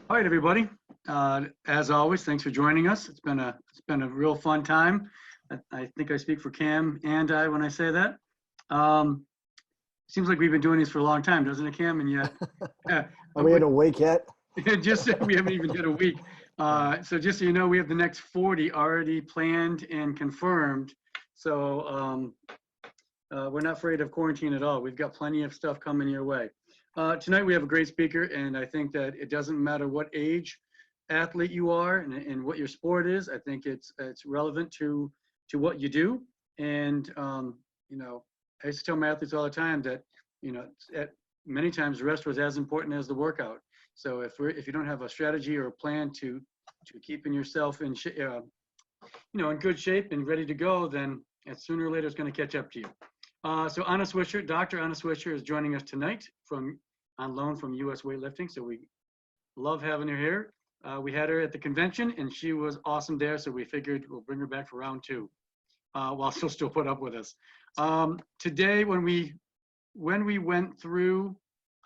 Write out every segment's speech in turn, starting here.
All right, everybody. As always, thanks for joining us. It's been a real fun time. I think I speak for Cam and I when I say that. Seems like we've been doing this for a long time, doesn't it, Cam? And yet, Are we in a week yet? just we haven't even hit a week. So just so you know, we have the next 40 already planned and confirmed. So we're not afraid of quarantine at all. We've got plenty of stuff coming your way. Tonight we have a great speaker, and I think that it doesn't matter what age athlete you are and what your sport is. I think it's relevant to what you do. And you know, I used to tell my athletes all the time that many times the rest was as important as the workout. So if you don't have a strategy or a plan to keeping yourself in in good shape and ready to go, then sooner or later it's going to catch up to you. So Anna Swisher, Dr. Anna Swisher is joining us tonight on loan from USA Weightlifting. So we love having her here. We had her at the convention and she was awesome there. So we figured we'll bring her back for round 2 while she'll still put up with us. Today, when we went through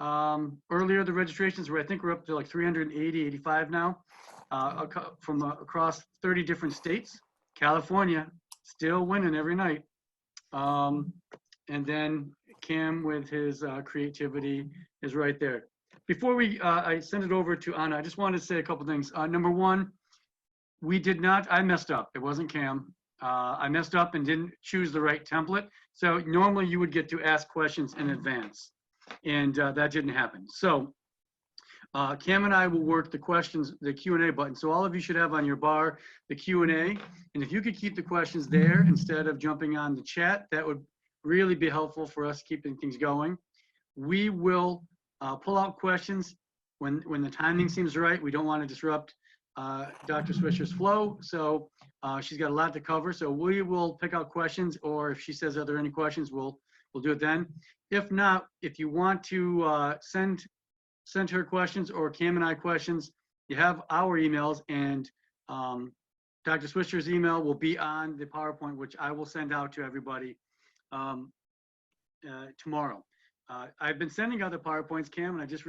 earlier the registrations, where I think we're up to like 380, 85 now, from across 30 different states. California still winning every night. And then Cam with his creativity is right there. Before I send it over to Anna, I just wanted to say a couple things. Number one, I messed up. It wasn't Cam. I messed up and didn't choose the right template. So normally you would get to ask questions in advance, and that didn't happen. So Cam and I will work the questions, the Q&A button. So all of you should have on your bar the Q&A, and if you could keep the questions there instead of jumping on the chat, that would really be helpful for us keeping things going. We will pull out questions when the timing seems right. We don't want to disrupt Dr. Swisher's flow, so she's got a lot to cover. So we will pick out questions, or if she says, are there any questions, we'll do it then. If not, if you want to send her questions or Cam and I questions, you have our emails, and Dr. Swisher's email will be on the PowerPoint, which I will send out to everybody tomorrow. I've been sending other PowerPoints, Cam, and I just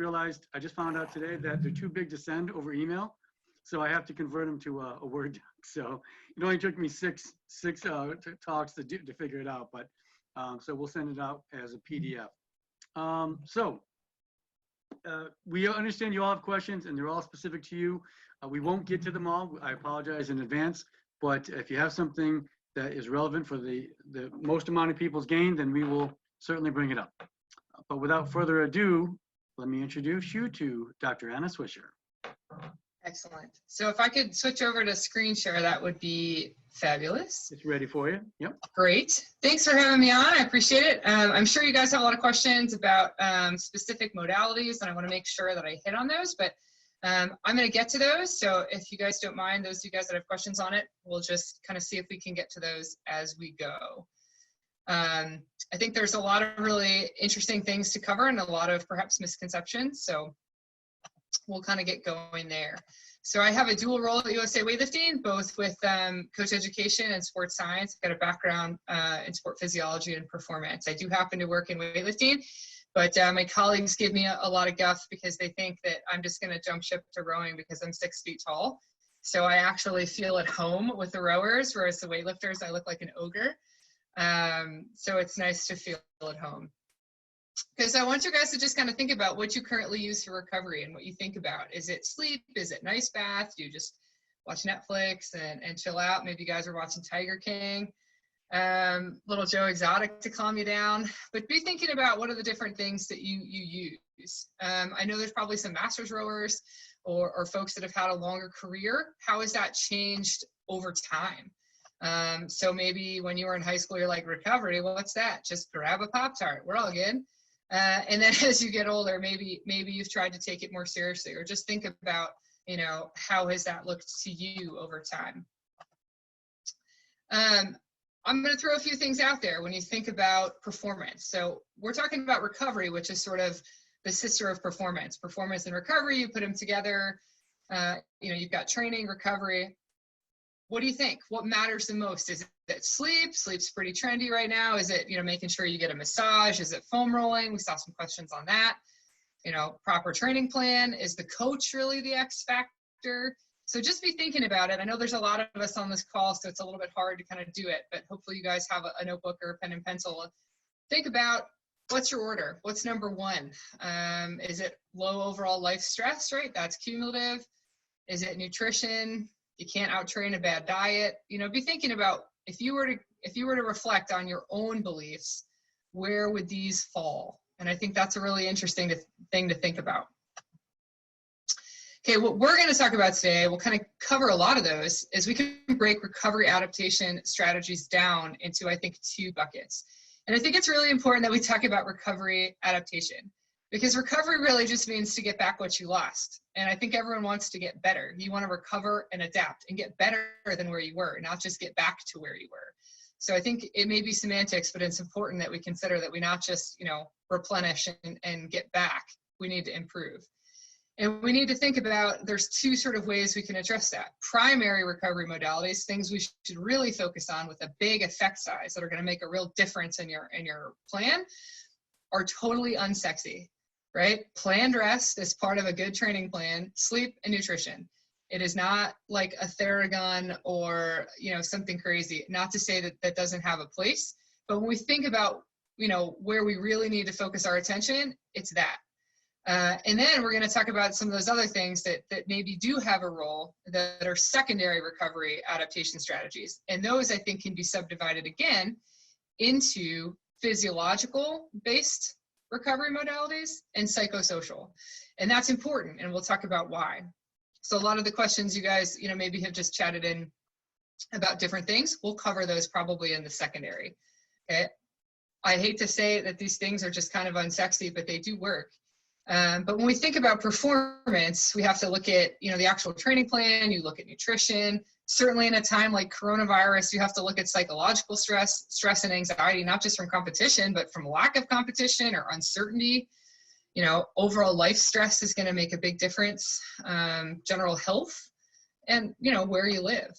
found out today that they're too big to send over email. So I have to convert them to a Word doc. So it only took me six talks to figure it out, but so we'll send it out as a PDF. We understand you all have questions and they're all specific to you. We won't get to them all. I apologize in advance, but if you have something that is relevant for the most amount of people's gain, then we will certainly bring it up. But without further ado, let me introduce you to Dr. Anna Swisher. Excellent. So if I could switch over to screen share, that would be fabulous. It's ready for you. Yep. Great. Thanks for having me on. I appreciate it. I'm sure you guys have a lot of questions about specific modalities, and I want to make sure that I hit on those, but I'm going to get to those. So if you guys don't mind, those of you guys that have questions on it, we'll just kind of see if we can get to those as we go. I think there's a lot of really interesting things to cover and a lot of perhaps misconceptions. So we'll kind of get going there. So I have a dual role at USA Weightlifting, both with coach education and sports science. I've got a background in sport physiology and performance. I do happen to work in weightlifting, but my colleagues give me a lot of guff because they think that I'm just going to jump ship to rowing because I'm 6 feet tall. So I actually feel at home with the rowers, whereas the weightlifters, I look like an ogre. So it's nice to feel at home. Because I want you guys to just kind of think about what you currently use for recovery and what you think about. Is it sleep? Is it nice bath? Do you just watch Netflix and chill out? Maybe you guys are watching Tiger King, little Joe Exotic to calm you down. But be thinking about what are the different things that you use. I know there's probably some masters rowers or folks that have had a longer career. How has that changed over time? So maybe when you were in high school, you're like, recovery, what's that? Just grab a Pop-Tart. We're all good. And then as you get older, maybe you've tried to take it more seriously, or just think about, how has that looked to you over time? I'm going to throw a few things out there when you think about performance. So we're talking about recovery, which is sort of the sister of performance. Performance and recovery, you put them together. You've got training, recovery. What do you think? What matters the most? Is it sleep? Sleep's pretty trendy right now. Is it, making sure you get a massage? Is it foam rolling? We saw some questions on that. proper training plan? Is the coach really the X factor? So just be thinking about it. I know there's a lot of us on this call, so it's a little bit hard to kind of do it, but hopefully you guys have a notebook or a pen and pencil. Think about what's your order? What's number one? Is it low overall life stress, right? That's cumulative. Is it nutrition? You can't out-train a bad diet. Be thinking about if you were to reflect on your own beliefs, where would these fall? And I think that's a really interesting thing to think about. Okay, what we're going to talk about today, we'll kind of cover a lot of those, is we can break recovery adaptation strategies down into, I think, 2 buckets. And I think it's really important that we talk about recovery adaptation, because recovery really just means to get back what you lost. And I think everyone wants to get better. You want to recover and adapt and get better than where you were, not just get back to where you were. So I think it may be semantics, but it's important that we consider that we not just, replenish and get back. We need to improve. And we need to think about, there's 2 sort of ways we can address that. Primary recovery modalities, things we should really focus on with a big effect size that are going to make a real difference in your plan, are totally unsexy, right? Planned rest is part of a good training plan, sleep and nutrition. It is not like a Theragun or, something crazy. Not to say that that doesn't have a place, but when we think about, where we really need to focus our attention, it's that. And then we're going to talk about some of those other things that maybe do have a role that are secondary recovery adaptation strategies. And those, I think, can be subdivided again into physiological based recovery modalities and psychosocial. And that's important, and we'll talk about why. So a lot of the questions you guys, maybe have just chatted in about different things, we'll cover those probably in the secondary. Okay. I hate to say that these things are just kind of unsexy, but they do work. But when we think about performance, we have to look at, the actual training plan, you look at nutrition. Certainly in a time like coronavirus, you have to look at psychological stress and anxiety, not just from competition, but from lack of competition or uncertainty. Overall life stress is going to make a big difference. General health and, where you live.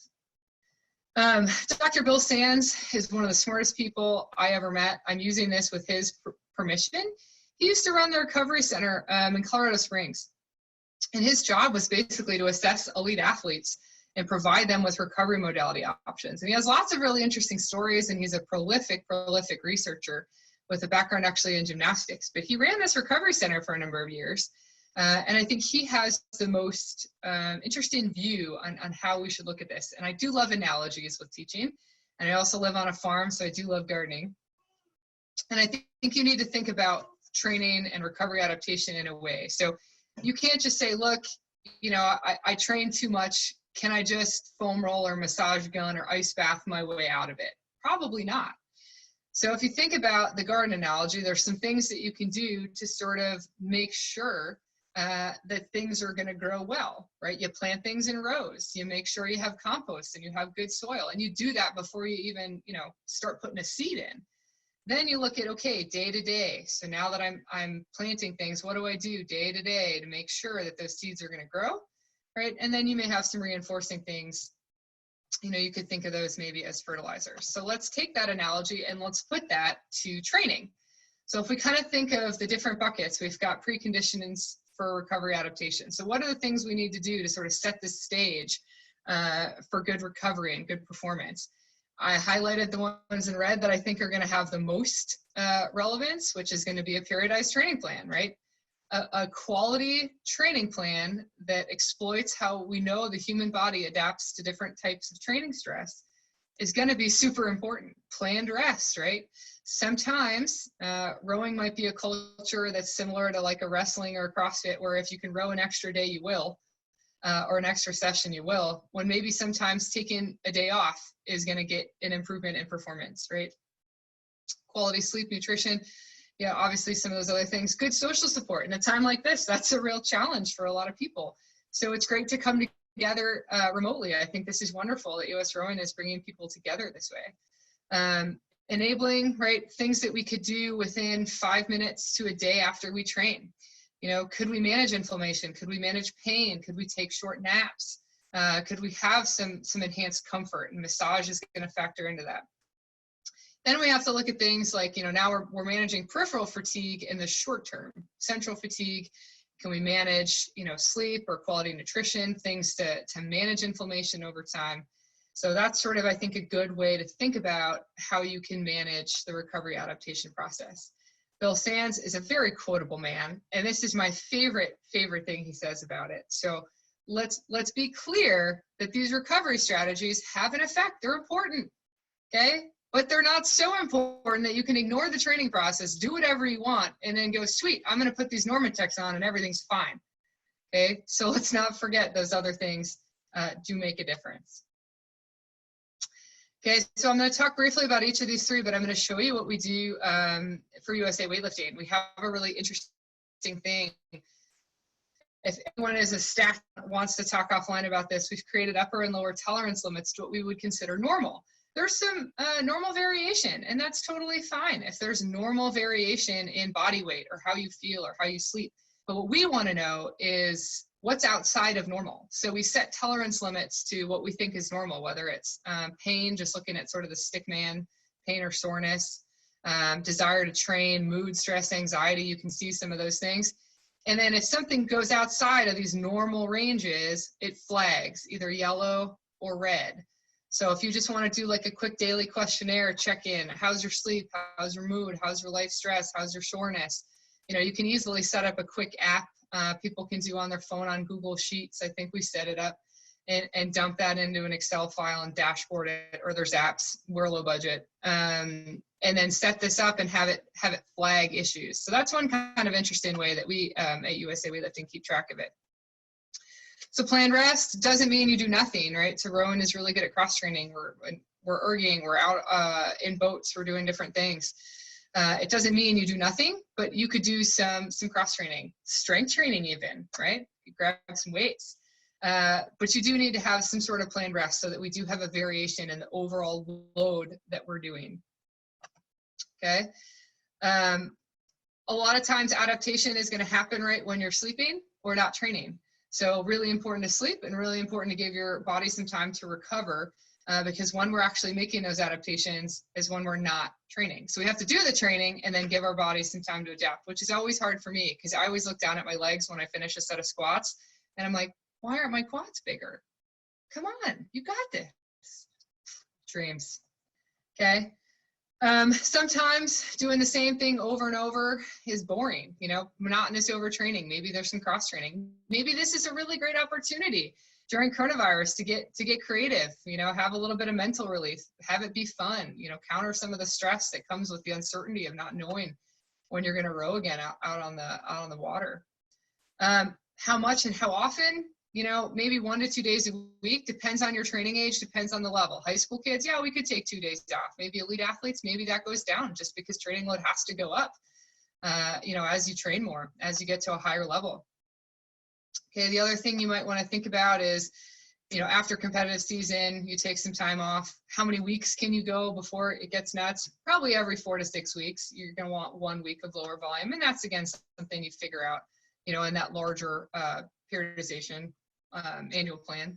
Dr. Bill Sands is one of the smartest people I ever met. I'm using this with his permission. He used to run the recovery center in Colorado Springs. And his job was basically to assess elite athletes and provide them with recovery modality options. And he has lots of really interesting stories, and he's a prolific researcher with a background actually in gymnastics. But he ran this recovery center for a number of years. And I think he has the most interesting view on how we should look at this. And I do love analogies with teaching. And I also live on a farm, so I do love gardening. And I think you need to think about training and recovery adaptation in a way. So you can't just say, look, I train too much. Can I just foam roll or massage gun or ice bath my way out of it? Probably not. So if you think about the garden analogy, there's some things that you can do to sort of make sure that things are going to grow well, right? You plant things in rows. You make sure you have compost and you have good soil, and you do that before you even, start putting a seed in. Then you look at, okay, day to day. So now that I'm planting things, what do I do day to day to make sure that those seeds are going to grow, right? And then you may have some reinforcing things. You could think of those maybe as fertilizers. So let's take that analogy and let's put that to training. So if we kind of think of the different buckets, we've got preconditions for recovery adaptation. So what are the things we need to do to sort of set the stage for good recovery and good performance? I highlighted the ones in red that I think are going to have the most relevance, which is going to be a periodized training plan, right? A quality training plan that exploits how we know the human body adapts to different types of training stress is going to be super important. Planned rest, right? Sometimes rowing might be a culture that's similar to like a wrestling or a CrossFit, where if you can row an extra day, you will. Or an extra session, you will, when maybe sometimes taking a day off is going to get an improvement in performance, right? Quality sleep, nutrition, obviously some of those other things. Good social support. In a time like this, that's a real challenge for a lot of people. So it's great to come together remotely. I think this is wonderful that US Rowing is bringing people together this way. Enabling, right, things that we could do within 5 minutes to a day after we train. Could we manage inflammation? Could we manage pain? Could we take short naps? Could we have some enhanced comfort? And massage is going to factor into that. Then we have to look at things like, now we're managing peripheral fatigue in the short term. Central fatigue, can we manage, sleep or quality nutrition, things to manage inflammation over time. So that's sort of, I think, a good way to think about how you can manage the recovery adaptation process. Bill Sands is a very quotable man, and this is my favorite thing he says about it. So let's be clear that these recovery strategies have an effect. They're important, okay? But they're not so important that you can ignore the training process, do whatever you want, and then go, sweet, I'm gonna put these Normatecs on and everything's fine, okay? So let's not forget those other things do make a difference. Okay, so I'm gonna talk briefly about each of these three, but I'm gonna show you what we do for USA Weightlifting. We have a really interesting thing. If anyone is a staff that wants to talk offline about this, we've created upper and lower tolerance limits to what we would consider normal. There's some normal variation, and that's totally fine if there's normal variation in body weight or how you feel or how you sleep. But what we want to know is what's outside of normal. So we set tolerance limits to what we think is normal, whether it's pain, just looking at sort of the stick man, pain or soreness, desire to train, mood, stress, anxiety, you can see some of those things. And then if something goes outside of these normal ranges, it flags either yellow or red. So if you just want to do like a quick daily questionnaire, check in, how's your sleep, how's your mood, how's your life stress, how's your soreness? You can easily set up a quick app people can do on their phone on Google Sheets. I think we set it up and dump that into an Excel file and dashboard it, or there's apps, we're low budget. And then set this up and have it flag issues. So that's one kind of interesting way that we at USA Weightlifting keep track of it. So planned rest doesn't mean you do nothing, right? So Rowan is really good at cross training. We're erging, we're out in boats, we're doing different things. It doesn't mean you do nothing, but you could do some cross training, strength training even, right? You grab some weights. But you do need to have some sort of planned rest so that we do have a variation in the overall load that we're doing. Okay. A lot of times adaptation is going to happen right when you're sleeping or not training. So really important to sleep and really important to give your body some time to recover because when we're actually making those adaptations is when we're not training. So we have to do the training and then give our body some time to adapt, which is always hard for me because I always look down at my legs when I finish a set of squats and I'm like, why aren't my quads bigger? Come on, you got this. Dreams. Okay. Sometimes doing the same thing over and over is boring, monotonous overtraining. Maybe there's some cross training. Maybe this is a really great opportunity during coronavirus to get creative, have a little bit of mental relief, have it be fun, counter some of the stress that comes with the uncertainty of not knowing when you're going to row again out on the water. How much and how often? Maybe 1 to 2 days a week, depends on your training age, depends on the level. High school kids, yeah, we could take 2 days off. Maybe elite athletes, maybe that goes down just because training load has to go up, as you train more, as you get to a higher level. Okay, the other thing you might want to think about is, after competitive season, you take some time off. How many weeks can you go before it gets nuts? Probably every 4 to 6 weeks. You're going to want 1 week of lower volume, and that's, again, something you figure out, in that larger periodization annual plan.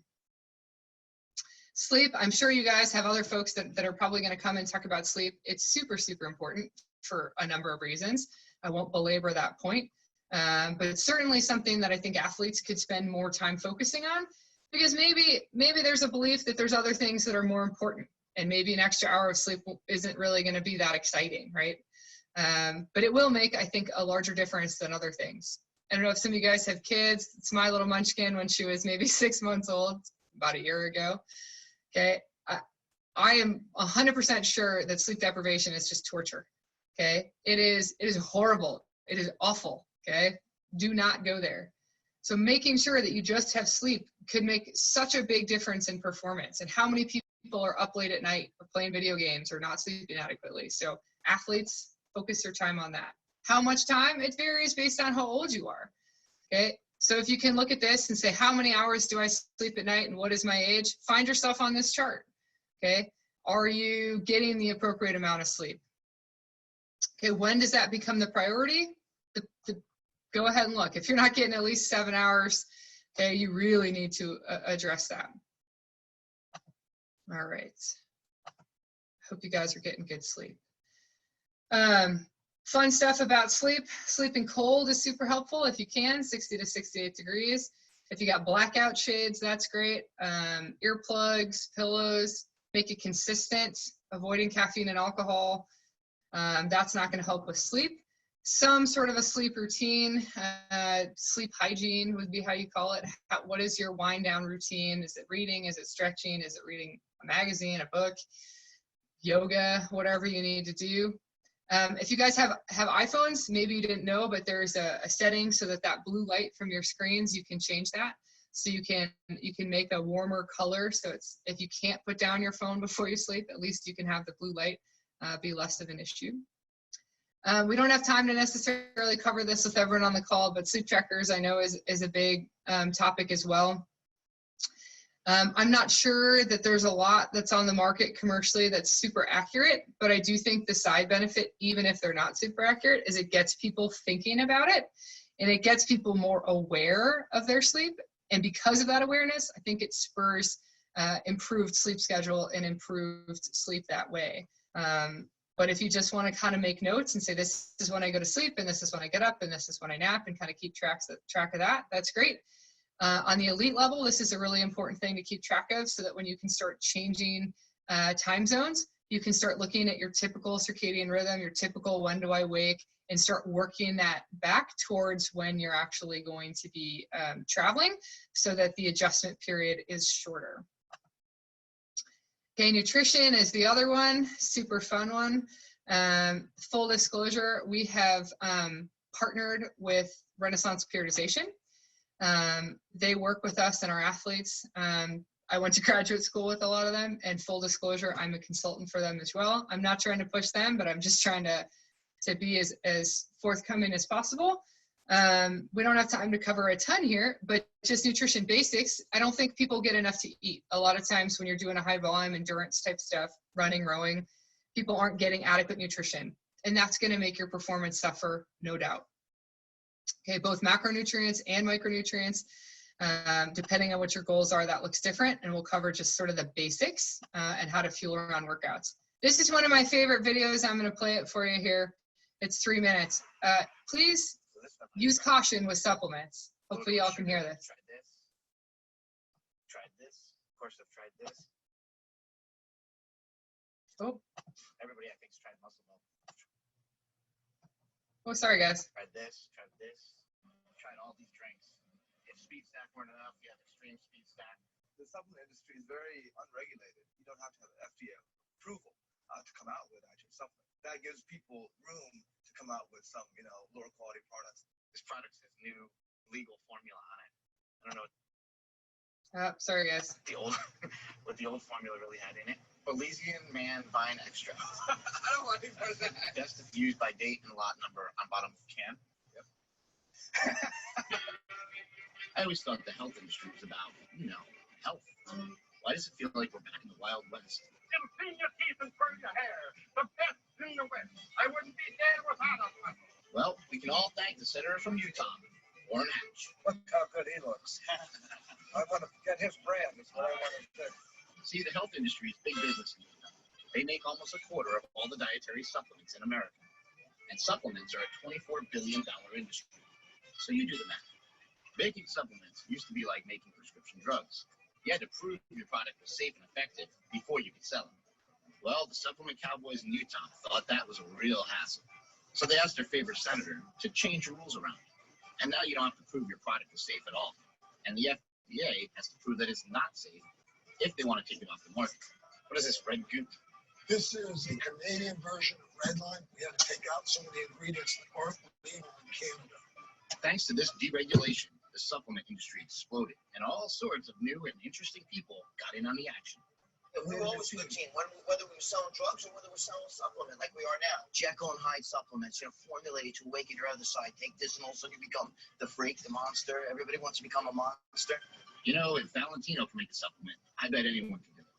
Sleep, I'm sure you guys have other folks that are probably going to come and talk about sleep. It's super, super important for a number of reasons. I won't belabor that point, but it's certainly something that I think athletes could spend more time focusing on because maybe there's a belief that there's other things that are more important and maybe an extra hour of sleep isn't really going to be that exciting, right? But it will make, I think, a larger difference than other things. I don't know if some of you guys have kids. It's my little munchkin when she was maybe 6 months old, about a year ago. Okay, I am 100% sure that sleep deprivation is just torture. Okay, it is horrible. It is awful. Okay, do not go there. So making sure that you just have sleep could make such a big difference in performance. And how many people are up late at night or playing video games or not sleeping adequately? So athletes, focus your time on that. How much time? It varies based on how old you are, okay? So if you can look at this and say, how many hours do I sleep at night and what is my age? Find yourself on this chart, okay? Are you getting the appropriate amount of sleep? Okay, when does that become the priority? Go ahead and look. If you're not getting at least 7 hours, okay, you really need to address that. All right. hope you guys are getting good sleep. Fun stuff about sleep. Sleeping cold is super helpful if you can, 60 to 68 degrees. If you got blackout shades, that's great. Earplugs, pillows, make it consistent, avoiding caffeine and alcohol. That's not going to help with sleep. Some sort of a sleep routine, sleep hygiene would be how you call it. What is your wind down routine? Is it reading? Is it stretching? Is it reading a magazine, a book, yoga, whatever you need to do? If you guys have iPhones, maybe you didn't know, but there's a setting so that blue light from your screens, you can change that. So you can make a warmer color. So it's, if you can't put down your phone before you sleep, at least you can have the blue light be less of an issue. We don't have time to necessarily cover this with everyone on the call, but sleep trackers I know is a big topic as well. I'm not sure that there's a lot that's on the market commercially that's super accurate, but I do think the side benefit, even if they're not super accurate, is it gets people thinking about it and it gets people more aware of their sleep. And because of that awareness, I think it spurs improved sleep schedule and improved sleep that way. But if you just want to kind of make notes and say, this is when I go to sleep and this is when I get up and this is when I nap and kind of keep track of that, that's great. On the elite level, this is a really important thing to keep track of so that when you can start changing time zones, you can start looking at your typical circadian rhythm, your typical when do I wake, and start working that back towards when you're actually going to be traveling so that the adjustment period is shorter. Okay, nutrition is the other one, super fun one. Full disclosure, we have partnered with Renaissance Periodization. They work with us and our athletes. I went to graduate school with a lot of them, and full disclosure, I'm a consultant for them as well. I'm not trying to push them, but I'm just trying to be as forthcoming as possible. We don't have time to cover a ton here, but just nutrition basics. I don't think people get enough to eat. A lot of times when you're doing a high volume endurance type stuff, running, rowing, people aren't getting adequate nutrition, and that's going to make your performance suffer, no doubt. Okay, both macronutrients and micronutrients, depending on what your goals are, that looks different, and we'll cover just sort of the basics and how to fuel around workouts. This is one of my favorite videos. I'm going to play it for you here. It's 3 minutes. Please use caution with supplements. Hopefully y'all can hear this. Tried this. Of course, I've tried this. Oh. Everybody, I think, has tried muscle milk. Oh, sorry, guys. Tried this. Tried all these drinks. If speed stack weren't enough, you have extreme speed stack. The supplement industry is very unregulated. You don't have to have an FDA approval to come out with actual supplement. That gives people room to come out with some, lower quality products. This product has new legal formula on it. I don't know Sorry, guys. what the old formula really had in it. Elysian Man Vine Extract. I don't want to part of that. Best if used by date and lot number on bottom of can. Yep. I always thought the health industry was about, health. Why does it feel like we're back in the Wild West? Clean your teeth and curl your hair. The best in the West. I wouldn't be dead without them. Well, we can all thank the senator from Utah, Warren Hatch. Look how good he looks. I want to get his brand. That's what I want to do. See, the health industry is big business in Utah. They make almost a quarter of all the dietary supplements in America. And supplements are a $24 billion industry. So you do the math. Making supplements used to be like making prescription drugs. You had to prove your product was safe and effective before you could sell it. Well, the supplement cowboys in Utah thought that was a real hassle. So they asked their favorite senator to change the rules around. And now you don't have to prove your product is safe at all. And the FDA has to prove that it's not safe if they want to take it off the market. What is this, red goop? This is the Canadian version of Redline. We had to take out some of the ingredients that aren't legal in Canada. Thanks to this deregulation, the supplement industry exploded, and all sorts of new and interesting people got in on the action. We were always 15, whether we were selling drugs or whether we were selling supplement like we are now. Jekyll and Hyde supplements, formulated to awaken your other side. Take this and all of a sudden you become the freak, the monster. Everybody wants to become a monster. If Valentino can make a supplement, I bet anyone can do it.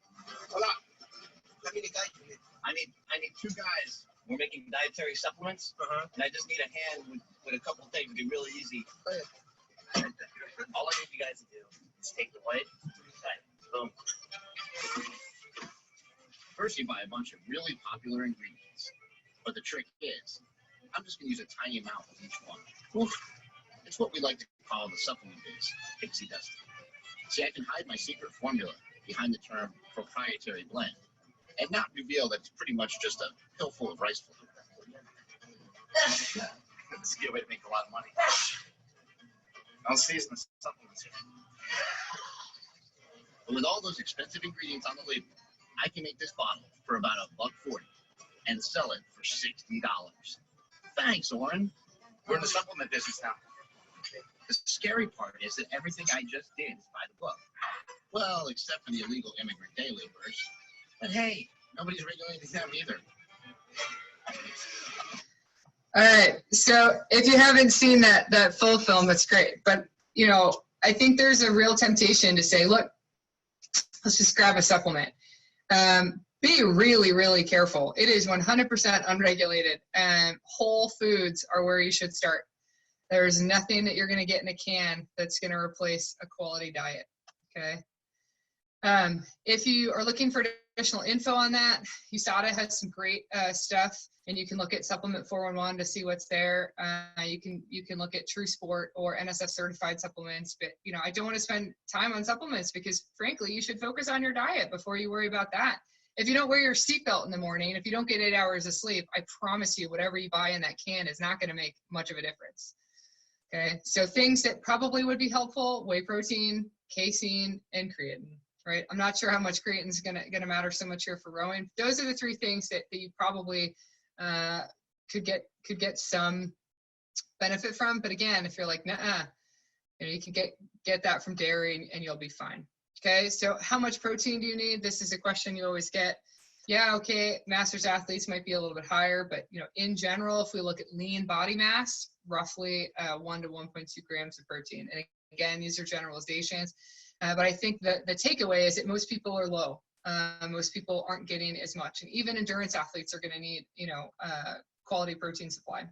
Hold on. I need a guy. I need two guys. We're making dietary supplements, and I just need a hand with a couple things. It'd be really easy. All I need you guys to do is take the blade, boom. First, you buy a bunch of really popular ingredients. But the trick is, I'm just going to use a tiny amount of each one. Oof. It's what we like to call the supplement biz, pixie dust. See, I can hide my secret formula behind the term proprietary blend and not reveal that it's pretty much just a pill full of rice flour. This is a good way to make a lot of money. I'll season the supplements here. But with all those expensive ingredients on the label, I can make this bottle for about $1.40 and sell it for $60. Thanks, Oren. We're in the supplement business now. The scary part is that everything I just did is by the book. Well, except for the illegal immigrant day laborers. But hey, nobody's regulating them either. All right, so if you haven't seen that full film, that's great. But, you know, I think there's a real temptation to say, look, let's just grab a supplement. Be really, really careful. It is 100% unregulated, and whole foods are where you should start. There's nothing that you're going to get in a can that's going to replace a quality diet, okay? If you are looking for additional info on that, USADA has some great stuff, and you can look at Supplement 411 to see what's there. You can look at True Sport or NSF certified supplements, but you know, I don't want to spend time on supplements because frankly, you should focus on your diet before you worry about that. If you don't wear your seatbelt in the morning, if you don't get 8 hours of sleep, I promise you, whatever you buy in that can is not going to make much of a difference. Okay, so things that probably would be helpful: whey protein, casein, and creatine. Right? I'm not sure how much creatine is gonna matter so much here for rowing. Those are the three things that you probably could get some benefit from. But again, if you're like, nah, you know, you can get that from dairy and you'll be fine. Okay, so how much protein do you need? This is a question you always get. Yeah, okay, masters athletes might be a little bit higher, but you know, in general, if we look at lean body mass, roughly 1 to 1.2 grams of protein. And again, these are generalizations. But I think the takeaway is that most people are low. Most people aren't getting as much. And even endurance athletes are going to need, you know, quality protein supply.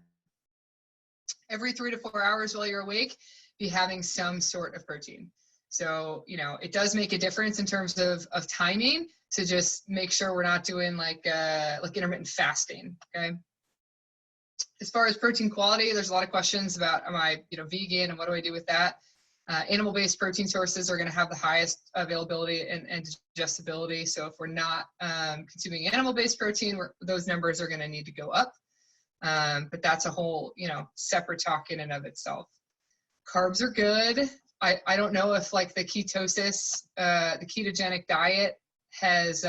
Every 3 to 4 hours while you're awake, be having some sort of protein. So, you know, it does make a difference in terms of timing. So just make sure we're not doing like intermittent fasting, okay? As far as protein quality, there's a lot of questions about, am I, you know, vegan and what do I do with that? Animal-based protein sources are going to have the highest availability and digestibility. So if we're not consuming animal-based protein, those numbers are going to need to go up. But that's a whole, you know, separate talk in and of itself. Carbs are good. I don't know if like the ketosis, the ketogenic diet has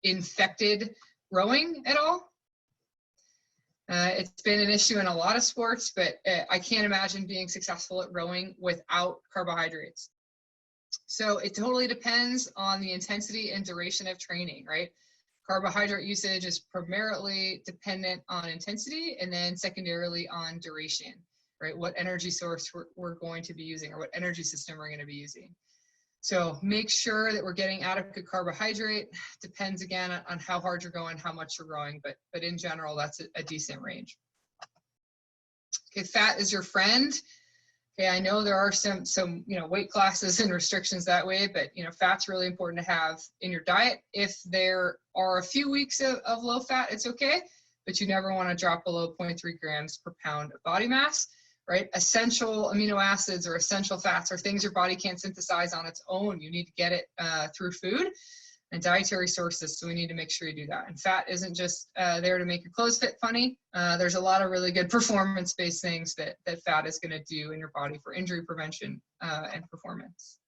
infected rowing at all. It's been an issue in a lot of sports, but I can't imagine being successful at rowing without carbohydrates. So it totally depends on the intensity and duration of training, right? Carbohydrate usage is primarily dependent on intensity and then secondarily on duration, right? What energy source we're going to be using or what energy system we're going to be using. So make sure that we're getting adequate carbohydrate. Depends again on how hard you're going, how much you're growing, but in general, that's a decent range. Okay, fat is your friend. Okay, I know there are some you know, weight classes and restrictions that way, but you know, fat's really important to have in your diet. If there are a few weeks of low fat, it's okay, but you never want to drop below 0.3 grams per pound of body mass. Right? Essential amino acids or essential fats are things your body can't synthesize on its own. You need to get it through food and dietary sources. So we need to make sure you do that. And fat isn't just there to make your clothes fit funny. There's a lot of really good performance-based things that fat is going to do in your body for injury prevention and performance.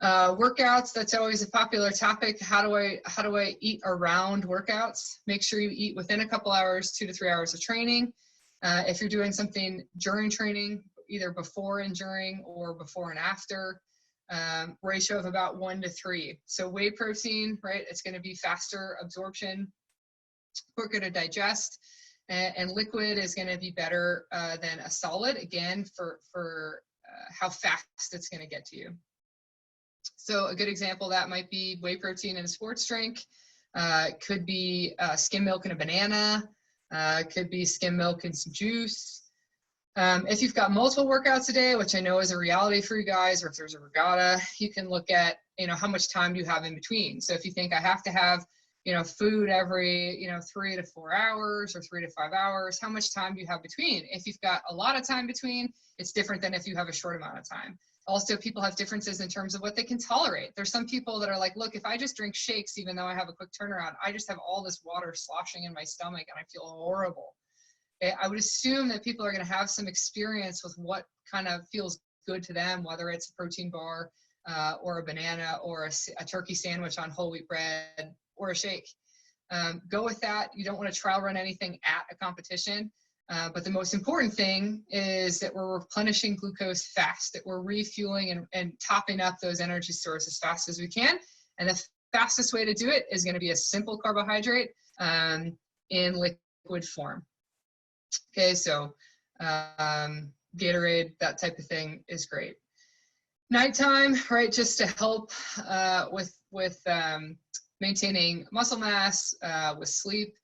Workouts, that's always a popular topic. How do I eat around workouts? Make sure you eat within a couple hours, 2 to 3 hours of training. If you're doing something during training, either before and during or before and after, ratio of about 1 to 3. So whey protein, right, it's going to be faster absorption, quicker to digest, and liquid is going to be better than a solid, again, for how fast it's going to get to you. So a good example of that might be whey protein in a sports drink. Could be skim milk in a banana. Could be skim milk and some juice. If you've got multiple workouts a day, which I know is a reality for you guys, or if there's a regatta, you can look at how much time do you have in between? So if you think I have to have, food every, 3 to 4 hours or 3 to 5 hours, how much time do you have between? If you've got a lot of time between, it's different than if you have a short amount of time. Also, people have differences in terms of what they can tolerate. There's some people that are like, look, if I just drink shakes, even though I have a quick turnaround, I just have all this water sloshing in my stomach and I feel horrible. Okay? I would assume that people are going to have some experience with what kind of feels good to them, whether it's a protein bar or a banana or a turkey sandwich on whole wheat bread or a shake. Go with that. You don't want to trial run anything at a competition. But the most important thing is that we're replenishing glucose fast, that we're refueling and topping up those energy stores as fast as we can. And the fastest way to do it is going to be a simple carbohydrate in liquid form. Okay, so Gatorade, that type of thing is great. Nighttime, right, just to help with maintaining muscle mass, with sleep.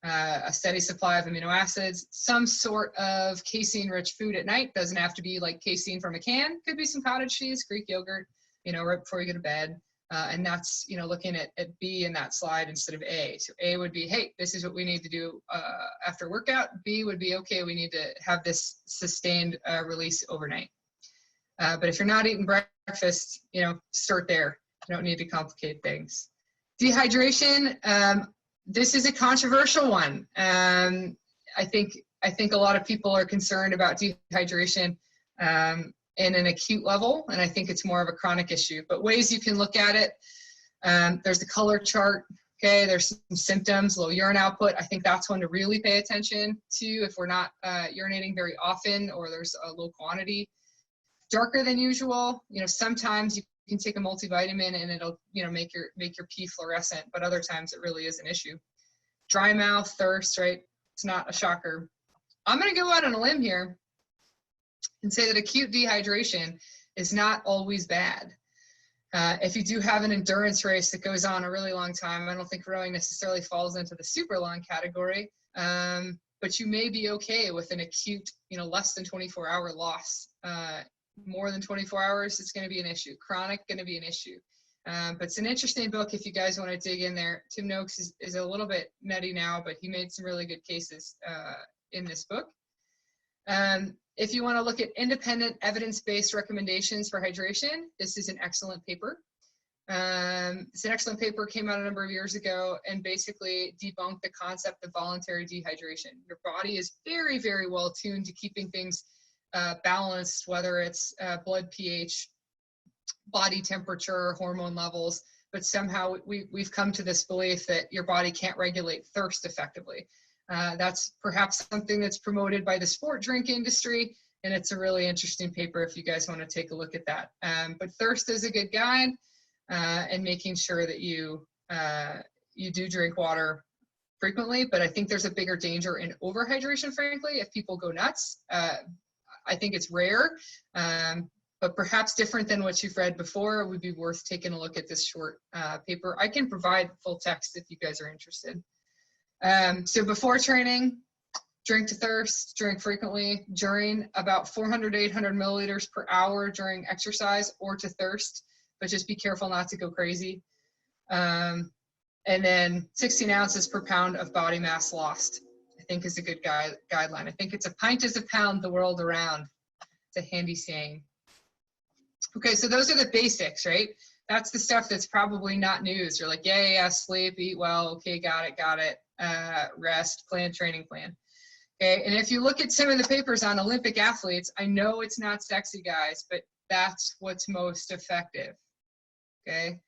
A steady supply of amino acids, some sort of casein-rich food at night. Doesn't have to be like casein from a can. Could be some cottage cheese, Greek yogurt, right before you go to bed. And that's, looking at B in that slide instead of A. So A would be, hey, this is what we need to do after workout. B would be, okay, we need to have this sustained release overnight. But if you're not eating breakfast, start there. You don't need to complicate things. Dehydration. This is a controversial one. I think a lot of people are concerned about dehydration in an acute level, and I think it's more of a chronic issue. But ways you can look at it, there's the color chart. Okay, there's some symptoms, low urine output. I think that's one to really pay attention to if we're not urinating very often or there's a low quantity. Darker than usual. Sometimes you can take a multivitamin and it'll, make your pee fluorescent, but other times it really is an issue. Dry mouth, thirst, right? It's not a shocker. I'm going to go out on a limb here and say that acute dehydration is not always bad. If you do have an endurance race that goes on a really long time, I don't think rowing necessarily falls into the super long category, but you may be okay with an acute, less than 24-hour loss. More than 24 hours, it's going to be an issue. Chronic, going to be an issue. But it's an interesting book if you guys want to dig in there. Tim Noakes is a little bit nutty now, but he made some really good cases in this book. If you want to look at independent evidence-based recommendations for hydration, this is an excellent paper. It's an excellent paper, came out a number of years ago and basically debunked the concept of voluntary dehydration. Your body is very, very well tuned to keeping things balanced, whether it's blood pH, body temperature, hormone levels, but somehow we've come to this belief that your body can't regulate thirst effectively. That's perhaps something that's promoted by the sport drink industry, and it's a really interesting paper if you guys want to take a look at that. But thirst is a good guide, and making sure that you do drink water frequently, but I think there's a bigger danger in overhydration, frankly, if people go nuts. I think it's rare, but perhaps different than what you've read before. It would be worth taking a look at this short paper. I can provide full text if you guys are interested. So before training, drink to thirst, drink frequently. During, about 400 to 800 milliliters per hour during exercise or to thirst, but just be careful not to go crazy. And then 16 ounces per pound of body mass lost, I think is a good guideline. I think it's a pint is a pound the world around. It's a handy saying. Okay, so those are the basics, right? That's the stuff that's probably not news. You're like, yeah, sleep, eat well, okay, got it. Rest, plan, training plan. Okay, and if you look at some of the papers on Olympic athletes, I know it's not sexy, guys, but that's what's most effective. Okay,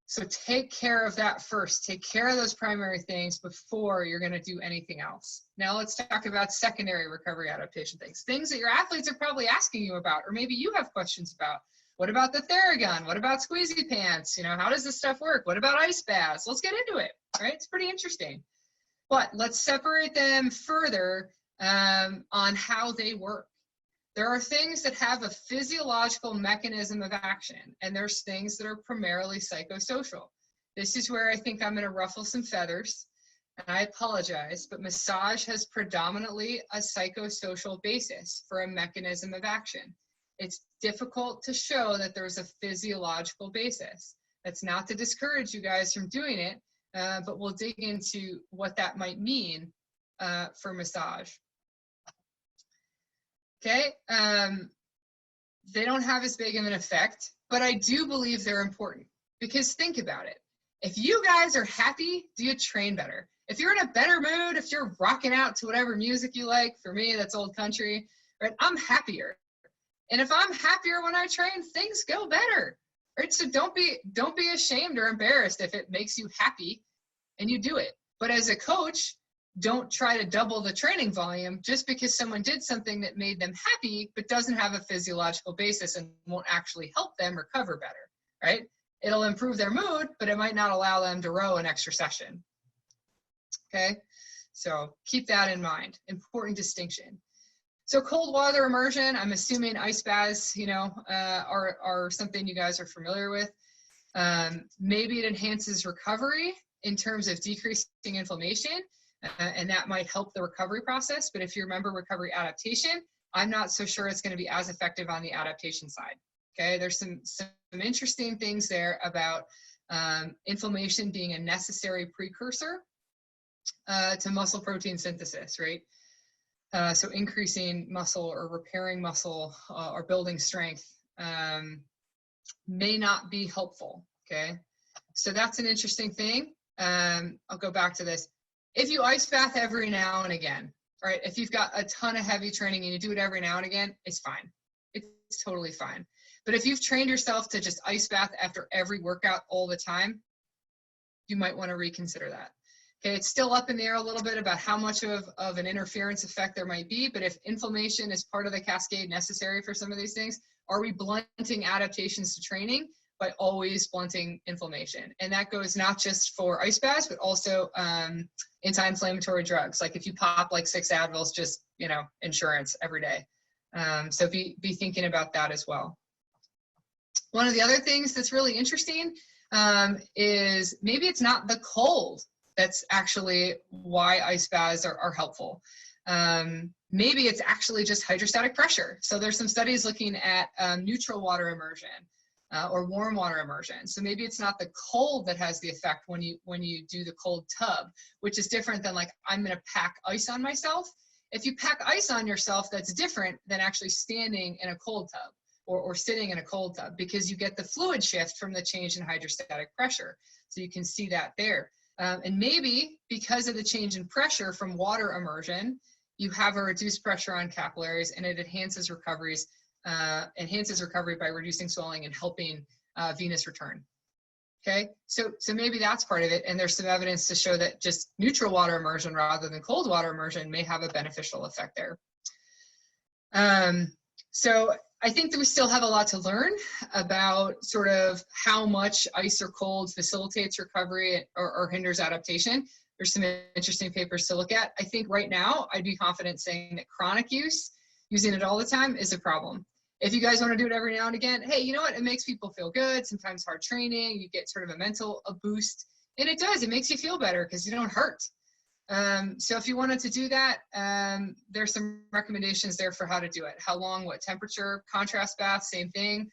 so take care of that first. Take care of those primary things before you're going to do anything else. Now let's talk about secondary recovery adaptation things. Things that your athletes are probably asking you about, or maybe you have questions about. What about the Theragun? What about squeezy pants? How does this stuff work? What about ice baths? Let's get into it, right? It's pretty interesting. But let's separate them further on how they work. There are things that have a physiological mechanism of action, and there's things that are primarily psychosocial. This is where I think I'm going to ruffle some feathers, and I apologize, but massage has predominantly a psychosocial basis for a mechanism of action. it's difficult to show that there's a physiological basis. That's not to discourage you guys from doing it, but we'll dig into what that might mean for massage. Okay, they don't have as big of an effect, but I do believe they're important, because think about it. If you guys are happy, do you train better? If you're in a better mood, if you're rocking out to whatever music you like, for me, that's old country, right? I'm happier. And if I'm happier when I train, things go better, right? So don't be ashamed or embarrassed if it makes you happy and you do it. But as a coach, don't try to double the training volume just because someone did something that made them happy, but doesn't have a physiological basis and won't actually help them recover better, right? It'll improve their mood, but it might not allow them to row an extra session. Okay, so keep that in mind. Important distinction. So cold water immersion, I'm assuming ice baths, you know, are something you guys are familiar with. Maybe it enhances recovery in terms of decreasing inflammation, and that might help the recovery process. But if you remember recovery adaptation, I'm not so sure it's going to be as effective on the adaptation side. Okay, there's some interesting things there about inflammation being a necessary precursor to muscle protein synthesis, right? So increasing muscle or repairing muscle or building strength may not be helpful, okay? So that's an interesting thing. I'll go back to this. If you ice bath every now and again, right? If you've got a ton of heavy training and you do it every now and again, it's fine. It's totally fine. But if you've trained yourself to just ice bath after every workout all the time, you might want to reconsider that. Okay, it's still up in the air a little bit about how much of an interference effect there might be, but if inflammation is part of the cascade necessary for some of these things, are we blunting adaptations to training by always blunting inflammation? And that goes not just for ice baths, but also anti-inflammatory drugs. Like if you pop like 6 Advils, just, you know, insurance every day. So be thinking about that as well. One of the other things that's really interesting is maybe it's not the cold that's actually why ice baths are helpful. Maybe it's actually just hydrostatic pressure. So there's some studies looking at neutral water immersion or warm water immersion. So maybe it's not the cold that has the effect when you do the cold tub, which is different than like, I'm gonna pack ice on myself. If you pack ice on yourself, that's different than actually standing in a cold tub or sitting in a cold tub, because you get the fluid shift from the change in hydrostatic pressure. So you can see that there. And maybe because of the change in pressure from water immersion, you have a reduced pressure on capillaries, and it enhances recovery by reducing swelling and helping venous return. Okay, so maybe that's part of it, and there's some evidence to show that just neutral water immersion rather than cold water immersion may have a beneficial effect there. So I think that we still have a lot to learn about sort of how much ice or cold facilitates recovery or hinders adaptation. There's some interesting papers to look at. I think right now I'd be confident saying that chronic use, using it all the time, is a problem. If you guys want to do it every now and again, hey, you know what? It makes people feel good. Sometimes hard training, you get sort of a boost. And it does, it makes you feel better because you don't hurt. So if you wanted to do that, there's some recommendations there for how to do it. How long, what temperature, contrast bath, same thing.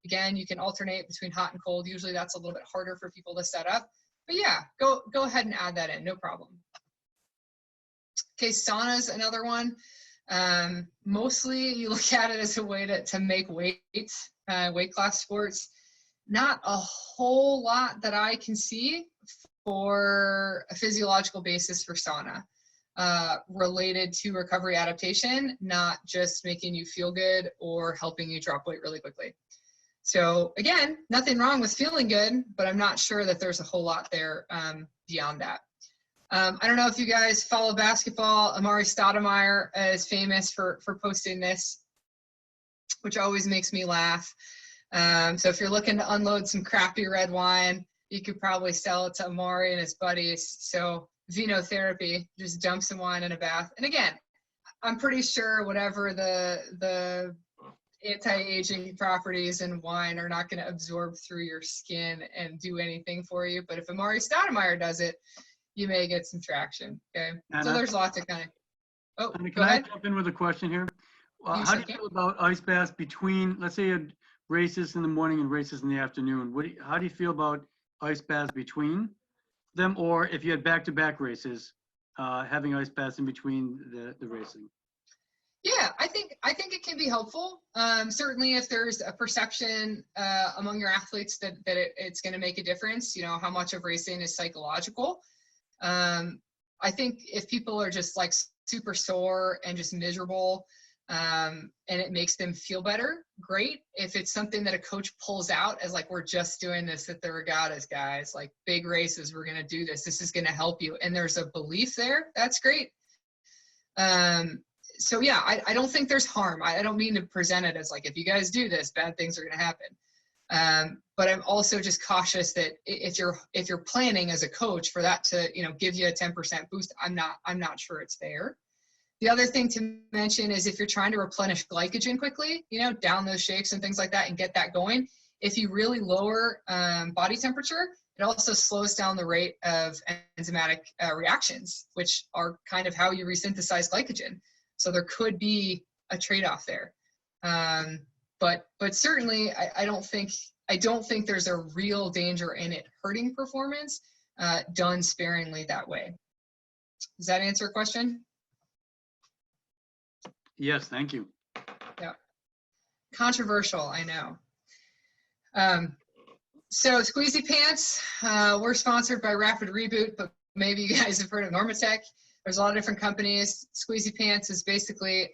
Again, you can alternate between hot and cold. Usually that's a little bit harder for people to set up. But yeah, go ahead and add that in, no problem. Okay, sauna's another one. Mostly you look at it as a way to make weight class sports. Not a whole lot that I can see for a physiological basis for sauna related to recovery adaptation, not just making you feel good or helping you drop weight really quickly. So again, nothing wrong with feeling good, but I'm not sure that there's a whole lot there beyond that. I don't know if you guys follow basketball. Amari Stoudemire is famous for posting this, which always makes me laugh. So if you're looking to unload some crappy red wine, you could probably sell it to Amari and his buddies. So vino therapy, just dump some wine in a bath. And again, I'm pretty sure whatever the anti-aging properties in wine are not going to absorb through your skin and do anything for you. But if Amari Stoudemire does it, you may get some traction. Okay. Anna, so there's lots of kind of, oh, Anna, go ahead. I jump in with a question here? You How do you second? feel about ice baths between, let's say, you had races in the morning and races in the afternoon? How do you feel about ice baths between them, or if you had back-to-back races, having ice baths in between the racing? Yeah, I think it can be helpful. Certainly, if there's a perception among your athletes that it's going to make a difference, you know, how much of racing is psychological. I think if people are just like super sore and just miserable, and it makes them feel better, great. If it's something that a coach pulls out as like, we're just doing this at the regattas, guys, like big races, we're going to do this. This is going to help you. And there's a belief there. That's great. So yeah, I don't think there's harm. I don't mean to present it as like, if you guys do this, bad things are going to happen. But I'm also just cautious that if you're planning as a coach for that to, you know, give you a 10% boost, I'm not sure it's there. The other thing to mention is if you're trying to replenish glycogen quickly, you know, down those shakes and things like that and get that going, if you really lower body temperature, it also slows down the rate of enzymatic reactions, which are kind of how you resynthesize glycogen. So there could be a trade-off there. But certainly I don't think there's a real danger in it hurting performance done sparingly that way. Does that answer a question? Yes, thank you. Yeah. Controversial, I know. So Squeezy Pants, we're sponsored by Rapid Reboot, but maybe you guys have heard of Normatec. There's a lot of different companies. Squeezy Pants is basically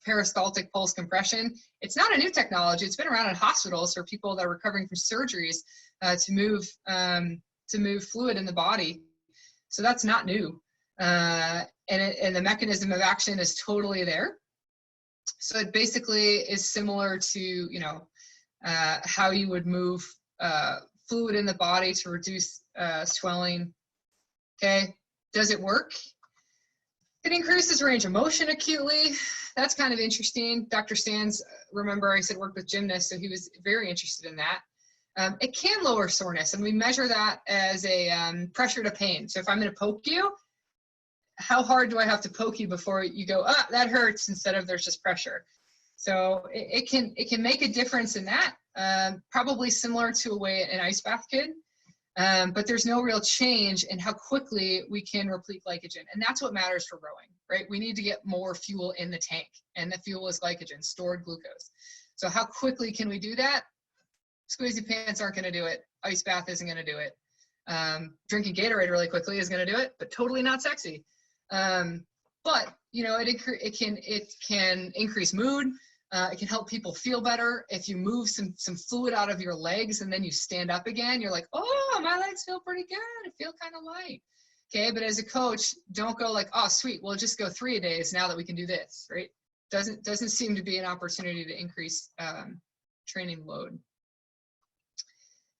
peristaltic pulse compression. It's not a new technology. It's been around in hospitals for people that are recovering from surgeries to move fluid in the body. So that's not new. And the mechanism of action is totally there. So it basically is similar to, you know, how you would move fluid in the body to reduce swelling. Okay, does it work? It increases range of motion acutely. That's kind of interesting. Dr. Sands, remember I said worked with gymnasts, so he was very interested in that. It can lower soreness, and we measure that as a pressure to pain. So if I'm going to poke you, how hard do I have to poke you before you go, ah, that hurts, instead of there's just pressure. So it can make a difference in that, probably similar to a way an ice bath could. But there's no real change in how quickly we can replete glycogen. And that's what matters for rowing, right? We need to get more fuel in the tank, and the fuel is glycogen, stored glucose. So how quickly can we do that? Squeezy Pants aren't going to do it. Ice bath isn't going to do it. Drinking Gatorade really quickly is going to do it, but totally not sexy. But you know, it can increase mood. It can help people feel better. If you move some fluid out of your legs and then you stand up again, you're like, oh, my legs feel pretty good. I feel kind of light. Okay, but as a coach, don't go like, oh, sweet, we'll just go 3 days now that we can do this, right? Doesn't seem to be an opportunity to increase training load.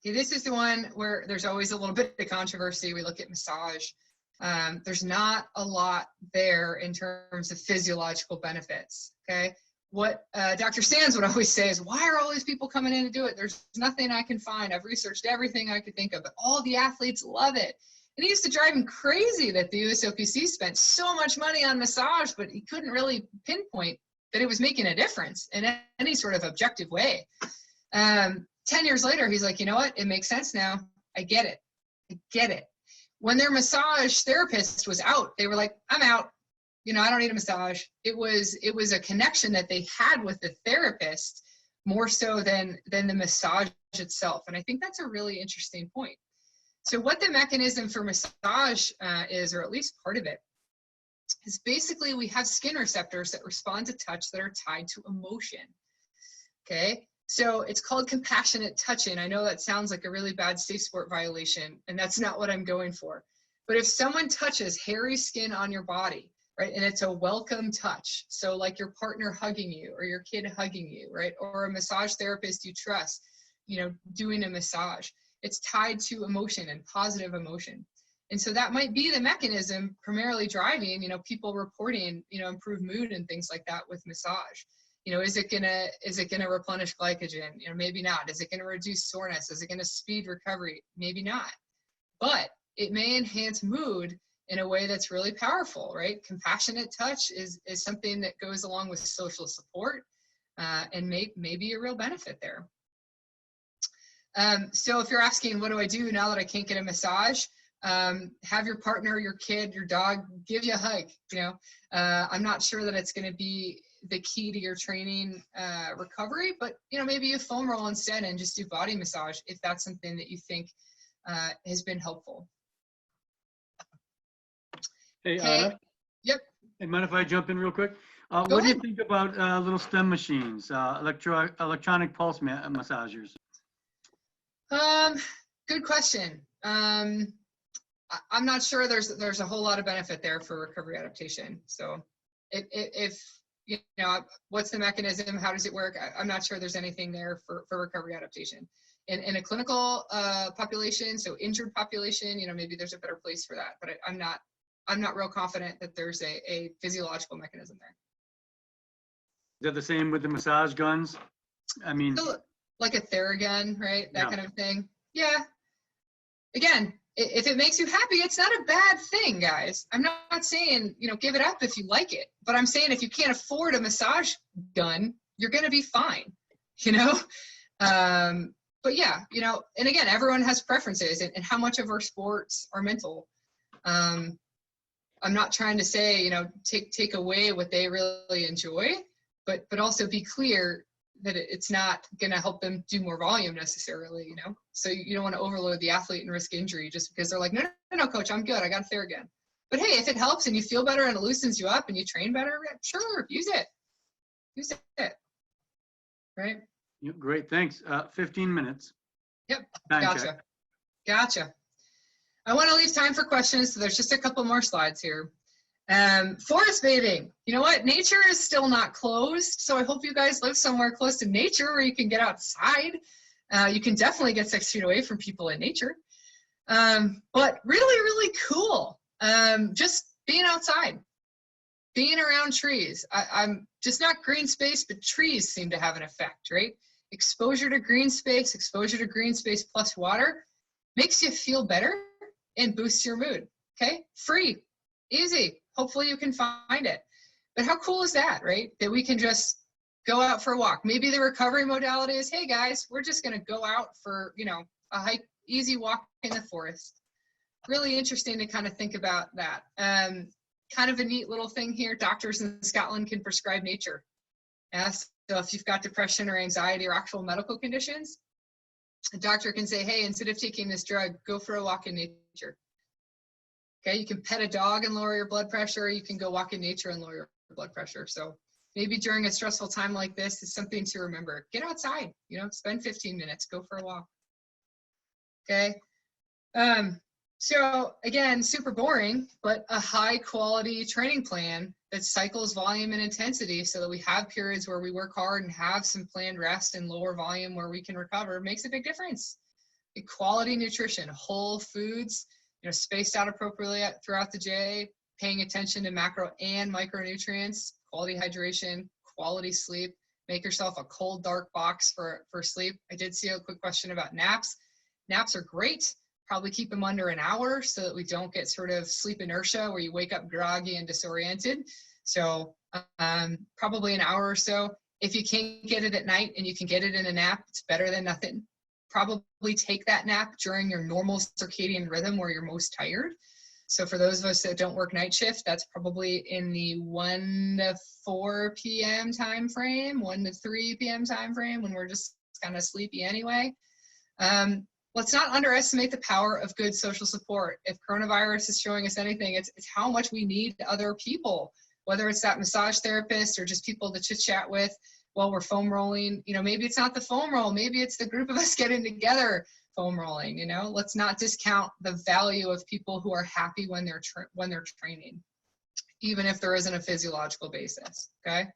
Okay, this is the one where there's always a little bit of controversy. We look at massage. There's not a lot there in terms of physiological benefits, okay? What Dr. Sands would always say is, why are all these people coming in to do it? There's nothing I can find. I've researched everything I could think of, but all the athletes love it. And he used to drive him crazy that the USOPC spent so much money on massage, but he couldn't really pinpoint that it was making a difference in any sort of objective way. 10 years later, he's like, you know what? It makes sense now. I get it. I get it. When their massage therapist was out, they were like, I'm out. You know, I don't need a massage. It was a connection that they had with the therapist more so than the massage itself. And I think that's a really interesting point. So what the mechanism for massage is, or at least part of it, is basically we have skin receptors that respond to touch that are tied to emotion. Okay, so it's called compassionate touching. I know that sounds like a really bad safe sport violation, and that's not what I'm going for. But if someone touches hairy skin on your body, right, and it's a welcome touch, so like your partner hugging you or your kid hugging you, right, or a massage therapist you trust, you know, doing a massage, it's tied to emotion and positive emotion. And so that might be the mechanism primarily driving, you know, people reporting, you know, improved mood and things like that with massage. You know, is it gonna replenish glycogen? You know, maybe not. Is it gonna reduce soreness? Is it gonna speed recovery? Maybe not. But it may enhance mood in a way that's really powerful, right? Compassionate touch is something that goes along with social support and may be a real benefit there. So if you're asking, what do I do now that I can't get a massage? Have your partner, your kid, your dog give you a hug. You know, I'm not sure that it's going to be the key to your training recovery, but you know, maybe you foam roll instead and just do body massage if that's something that you think has been helpful. Hey, Okay. Yep. Hey, mind if I jump in real quick? Go What do you ahead. think about little STEM machines, electronic pulse massagers? Good question. I'm not sure there's a whole lot of benefit there for recovery adaptation. So if you know, what's the mechanism? How does it work? I'm not sure there's anything there for recovery adaptation. In a clinical population, so injured population, you know, maybe there's a better place for that, but I'm not real confident that there's a physiological mechanism there. Is that the same with the massage guns? I mean, So, like a Theragun, right? That Yeah. kind of thing. Yeah. Again, if it makes you happy, it's not a bad thing, guys. I'm not saying, you know, give it up if you like it, but I'm saying if you can't afford a massage gun, you're going to be fine, you know? But yeah, you know, and again, everyone has preferences and how much of our sports are mental. I'm not trying to say, you know, take away what they really enjoy, but also be clear that it's not going to help them do more volume necessarily, you know? So you don't want to overload the athlete and risk injury just because they're like, no, coach, I'm good. I got a Theragun. But hey, if it helps and you feel better and it loosens you up and you train better, sure, use it. Use it. Right? Yep, great, thanks. 15 minutes. Yep, Time gotcha. check. Gotcha. I want to leave time for questions, so there's just a couple more slides here. Forest bathing. You know what? Nature is still not closed, so I hope you guys live somewhere close to nature where you can get outside. You can definitely get 6 feet away from people in nature. But really, really cool. Just being outside, being around trees. I'm just not green space, but trees seem to have an effect, right? Exposure to green space plus water makes you feel better and boosts your mood, okay? Free, easy. Hopefully you can find it. But how cool is that, right? That we can just go out for a walk. Maybe the recovery modality is, hey guys, we're just gonna go out for, you know, a hike, easy walk in the forest. Really interesting to kind of think about that. Kind of a neat little thing here, doctors in Scotland can prescribe nature. Yeah, so if you've got depression or anxiety or actual medical conditions, a doctor can say, hey, instead of taking this drug, go for a walk in nature. Okay, you can pet a dog and lower your blood pressure. You can go walk in nature and lower your blood pressure. So maybe during a stressful time like this, it's something to remember. Get outside, you know, spend 15 minutes, go for a walk. Okay. So again, super boring, but a high quality training plan that cycles volume and intensity so that we have periods where we work hard and have some planned rest and lower volume where we can recover makes a big difference. Quality nutrition, whole foods, you know, spaced out appropriately throughout the day, paying attention to macro and micronutrients, quality hydration, quality sleep. Make yourself a cold, dark box for sleep. I did see a quick question about naps. Naps are great. Probably keep them under an hour so that we don't get sort of sleep inertia where you wake up groggy and disoriented. So probably an hour or so. If you can't get it at night and you can get it in a nap, it's better than nothing. Probably take that nap during your normal circadian rhythm where you're most tired. So for those of us that don't work night shift, that's probably in the 1 to 4 p.m. time frame, 1 to 3 p.m. time frame when we're just kind of sleepy anyway. Let's not underestimate the power of good social support. If coronavirus is showing us anything, it's how much we need other people, whether it's that massage therapist or just people to chit chat with while we're foam rolling. You know, maybe it's not the foam roll, maybe it's the group of us getting together foam rolling. You know, let's not discount the value of people who are happy when they're training, even if there isn't a physiological basis. Okay.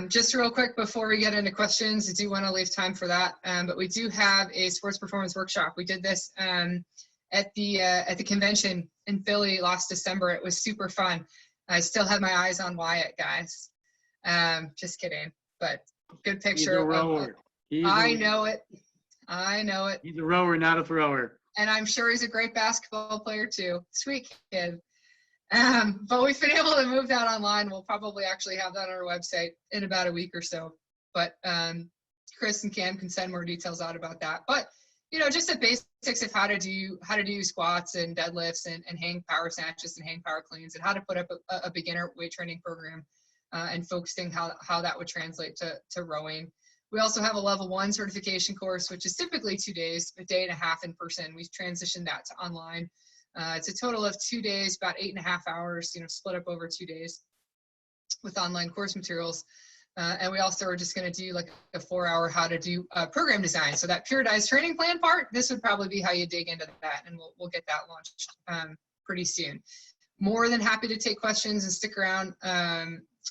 Just real quick before we get into questions, I do want to leave time for that, but we do have a sports performance workshop. We did this at the convention in Philly last December. It was super fun. I still have my eyes on Wyatt, guys. Just kidding, but good picture. He's a rower. I know it. I know it. He's a rower, not a thrower. And I'm sure he's a great basketball player too. Sweet kid. But we've been able to move that online. We'll probably actually have that on our website in about a week or so. But Chris and Cam can send more details out about that. But just the basics of how to do squats and deadlifts and hang power snatches and hang power cleans, and how to put up a beginner weight training program, and focusing how that would translate to rowing. We also have a level 1 certification course, which is typically 2 days, a day and a half in person. We've transitioned that to online. It's a total of 2 days, about 8.5 hours, split up over 2 days with online course materials. And we also are just going to do like a 4-hour how to do program design. So that periodized training plan part, this would probably be how you dig into that, and we'll get that launched pretty soon. More than happy to take questions and stick around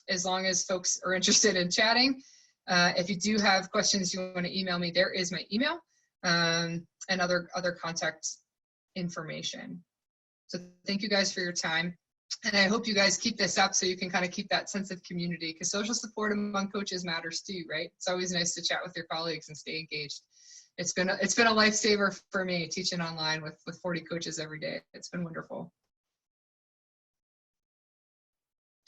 as long as folks are interested in chatting. If you do have questions you want to email me, there is my email and other contact information. So thank you guys for your time. And I hope you guys keep this up so you can kind of keep that sense of community, because social support among coaches matters too, right? It's always nice to chat with your colleagues and stay engaged. It's been a lifesaver for me teaching online with 40 coaches every day. It's been wonderful.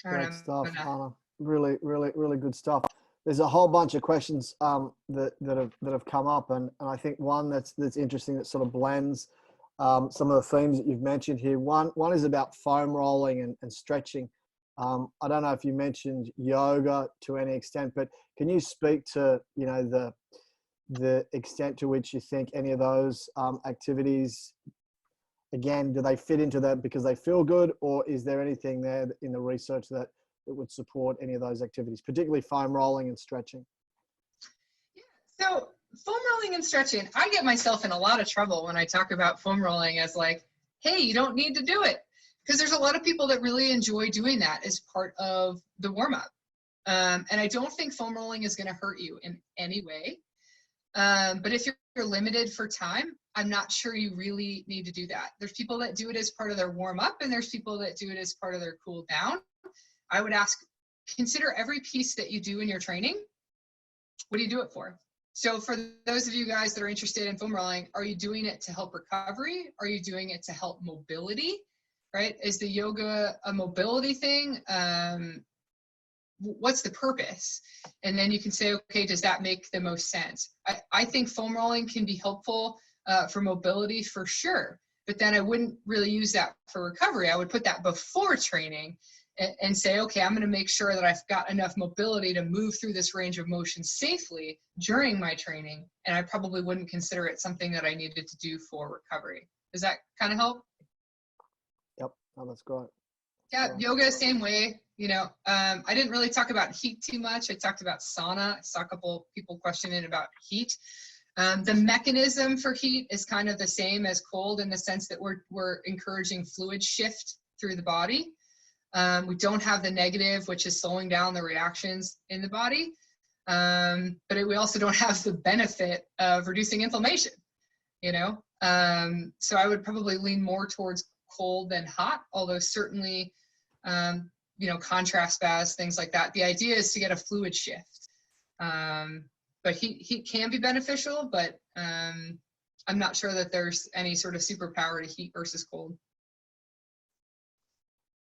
Great stuff, Anna. Really, really, really good stuff. There's a whole bunch of questions that have come up, and I think one that's interesting that sort of blends some of the themes that you've mentioned here. One is about foam rolling and stretching. I don't know if you mentioned yoga to any extent, but can you speak to the extent to which you think any of those activities, again, do they fit into that because they feel good, or is there anything there in the research that would support any of those activities, particularly foam rolling and stretching? Yeah, so foam rolling and stretching, I get myself in a lot of trouble when I talk about foam rolling as like, hey, you don't need to do it. Because there's a lot of people that really enjoy doing that as part of the warm-up. And I don't think foam rolling is going to hurt you in any way. But if you're limited for time, I'm not sure you really need to do that. There's people that do it as part of their warm-up, and there's people that do it as part of their cool down. I would consider every piece that you do in your training, what do you do it for? So for those of you guys that are interested in foam rolling, are you doing it to help recovery? Are you doing it to help mobility, right? Is the yoga a mobility thing? What's the purpose? And then you can say, okay, does that make the most sense? I think foam rolling can be helpful for mobility for sure, but then I wouldn't really use that for recovery. I would put that before training and say, okay, I'm going to make sure that I've got enough mobility to move through this range of motion safely during my training. And I probably wouldn't consider it something that I needed to do for recovery. Does that kind of help? Yep, oh, that's great. Yeah, yoga, same way. I didn't really talk about heat too much. I talked about sauna. I saw a couple people questioning about heat. The mechanism for heat is kind of the same as cold in the sense that we're encouraging fluid shift through the body. We don't have the negative, which is slowing down the reactions in the body. But we also don't have the benefit of reducing inflammation, So I would probably lean more towards cold than hot, although certainly, contrast baths, things like that. The idea is to get a fluid shift. But heat can be beneficial, but I'm not sure that there's any sort of superpower to heat versus cold.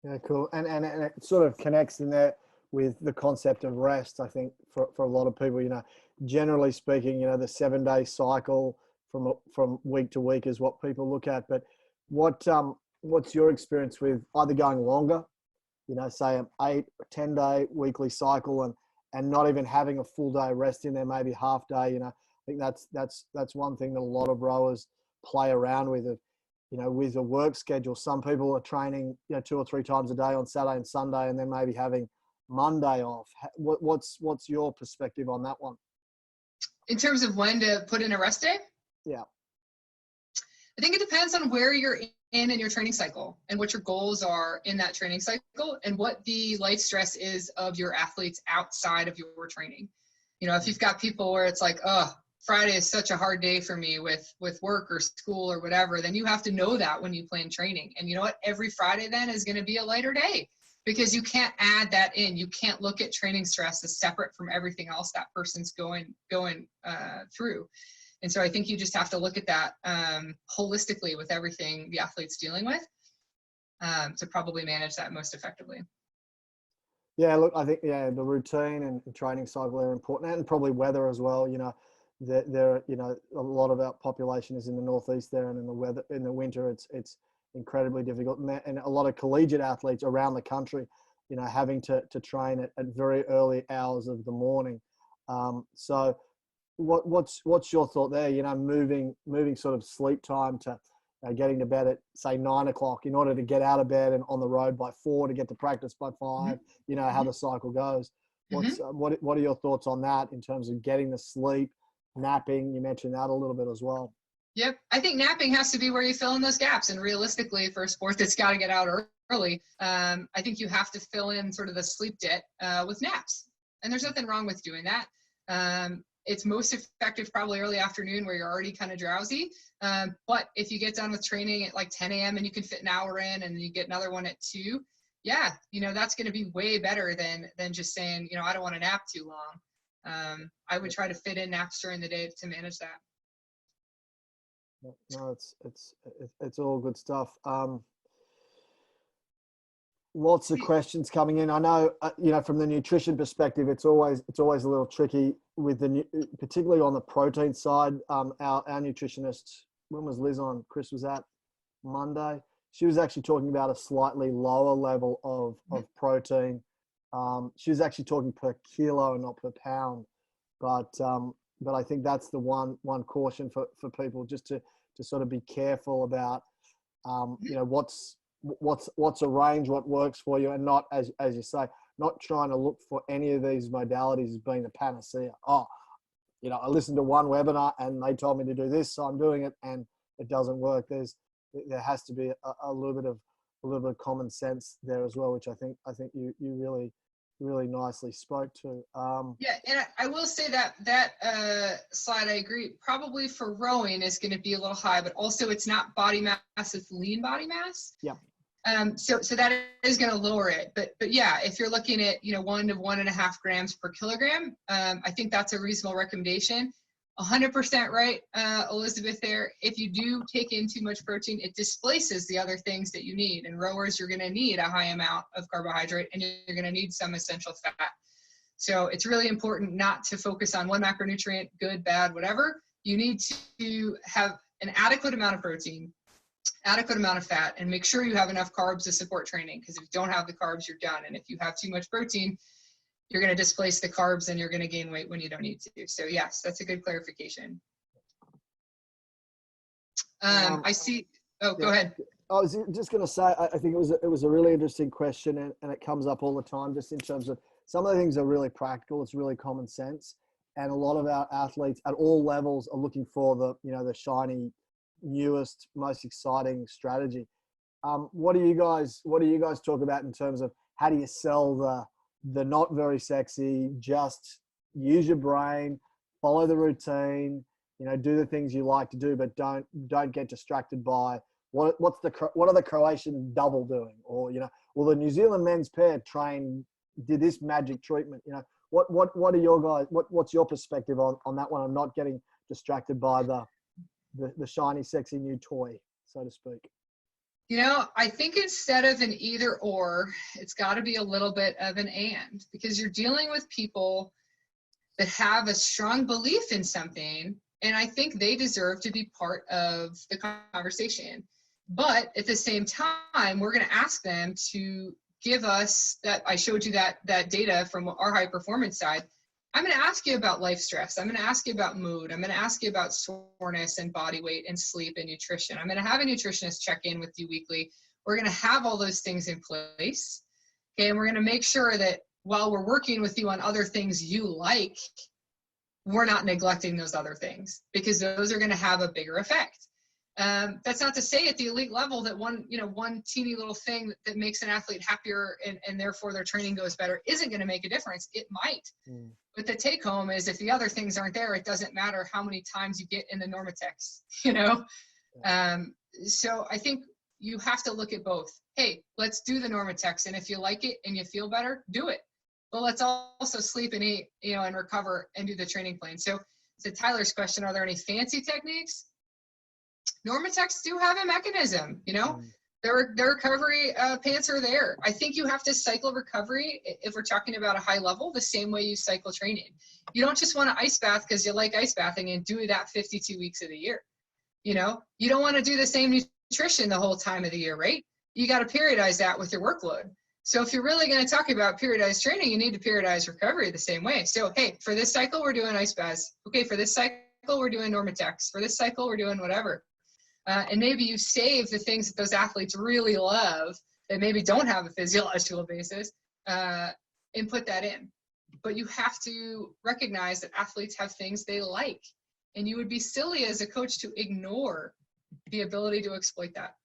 Yeah, cool. And it sort of connects in there with the concept of rest, I think, for a lot of people. Generally speaking, the 7-day cycle from week to week is what people look at. But what's your experience with either going longer, say an 8 or 10-day weekly cycle and not even having a full day rest in there, maybe half day? I think that's one thing that a lot of rowers play around with. With a work schedule, some people are training 2 or 3 times a day on Saturday and Sunday, and then maybe having Monday off. What's your perspective on that one? In terms of when to put in a rest day? Yeah. I think it depends on where you're in your training cycle and what your goals are in that training cycle and what the life stress is of your athletes outside of your training. If you've got people where it's like, oh, Friday is such a hard day for me with work or school or whatever, then you have to know that when you plan training. And you know what? Every Friday then is going to be a lighter day because you can't add that in. You can't look at training stress as separate from everything else that person's going through. And so I think you just have to look at that holistically with everything the athlete's dealing with to probably manage that most effectively. Yeah, look, I think, yeah, the routine and training cycle are important, and probably weather as well. You know, there, you know, a lot of our population is in the Northeast there, and in the winter, it's incredibly difficult. And a lot of collegiate athletes around the country, you know, having to train at very early hours of the morning. So what's your thought there? You know, moving sort of sleep time to getting to bed at, say, 9 o'clock in order to get out of bed and on the road by 4 to get to practice by 5, you know, how the cycle goes. What are your thoughts on that in terms of getting the sleep, napping? You mentioned that a little bit as well. Yep. I think napping has to be where you fill in those gaps. And realistically, for a sport that's got to get out early, I think you have to fill in sort of the sleep debt with naps. And there's nothing wrong with doing that. It's most effective probably early afternoon where you're already kind of drowsy. But if you get done with training at like 10 a.m. and you can fit an hour in and you get another one at 2, yeah, you know, that's going to be way better than just saying, you know, I don't want to nap too long. I would try to fit in naps during the day to manage that. No, it's all good stuff. Lots of questions coming in. I know, you know, from the nutrition perspective, it's always a little tricky with particularly on the protein side. Our nutritionist, when was Liz on? Chris was at Monday. She was actually talking about a slightly lower level of protein. She was actually talking per kilo and not per pound. But I think that's the one caution for people, just to sort of be careful about, you know, what's a range, what works for you, and not, as you say, not trying to look for any of these modalities as being the panacea. Oh, you know, I listened to one webinar and they told me to do this, so I'm doing it, and it doesn't work. There has to be a little bit of common sense there as well, which I think you really nicely spoke to. Yeah, and I will say that slide, I agree, probably for rowing is going to be a little high, but also it's not body mass, it's lean body mass. Yeah. So that is going to lower it. But yeah, if you're looking at, you know, 1 to 1.5 grams per kilogram, I think that's a reasonable recommendation. 100% right, Elizabeth, there. If you do take in too much protein, it displaces the other things that you need. And rowers, you're going to need a high amount of carbohydrate, and you're going to need some essential fat. So it's really important not to focus on one macronutrient, good, bad, whatever. You need to have an adequate amount of protein, adequate amount of fat, and make sure you have enough carbs to support training. Because if you don't have the carbs, you're done. And if you have too much protein, you're going to displace the carbs and you're going to gain weight when you don't need to. So yes, that's a good clarification. I see. Oh, go ahead. I was just going to say, I think it was a really interesting question, and it comes up all the time, just in terms of some of the things are really practical. It's really common sense. And a lot of our athletes at all levels are looking for the shiny, newest, most exciting strategy. What do you guys talk about in terms of how do you sell the not very sexy, just use your brain, follow the routine, you know, do the things you like to do, but don't get distracted by what are the Croatian double doing, or, you know, well, the New Zealand men's pair did this magic treatment. You know, what are your guys, what's your perspective on that one? I'm not getting distracted by the shiny, sexy new toy, so to speak. You know, I think instead of an either or, it's got to be a little bit of an and, because you're dealing with people that have a strong belief in something, and I think they deserve to be part of the conversation. But at the same time, we're going to ask them to give us that. I showed you that data from our high performance side. I'm going to ask you about life stress. I'm going to ask you about mood. I'm going to ask you about soreness and body weight and sleep and nutrition. I'm going to have a nutritionist check in with you weekly. We're going to have all those things in place. Okay. And we're going to make sure that while we're working with you on other things you like, we're not neglecting those other things, because those are going to have a bigger effect. That's not to say at the elite level that one teeny little thing that makes an athlete happier and therefore their training goes better isn't going to make a difference. It might. But the take home is, if the other things aren't there, it doesn't matter how many times you get in the Normatex, you know? So I think you have to look at both. Hey, let's do the Normatex, and if you like it and you feel better, do it. But let's also sleep and eat, you know, and recover and do the training plan. So to Tyler's question, are there any fancy techniques? Normatechs do have a mechanism, you know, their recovery pants are there. I think you have to cycle recovery, if we're talking about a high level, the same way you cycle training. You don't just want to ice bath because you like ice bathing and do that 52 weeks of the year. You know, you don't want to do the same nutrition the whole time of the year, right? You got to periodize that with your workload. So if you're really going to talk about periodized training, you need to periodize recovery the same way. So, hey, for this cycle, we're doing ice baths. Okay, for this cycle, we're doing Normatechs. For this cycle, we're doing whatever. And maybe you save the things that those athletes really love that maybe don't have a physiological basis and put that in. But you have to recognize that athletes have things they like. And you would be silly as a coach to ignore the ability to exploit that.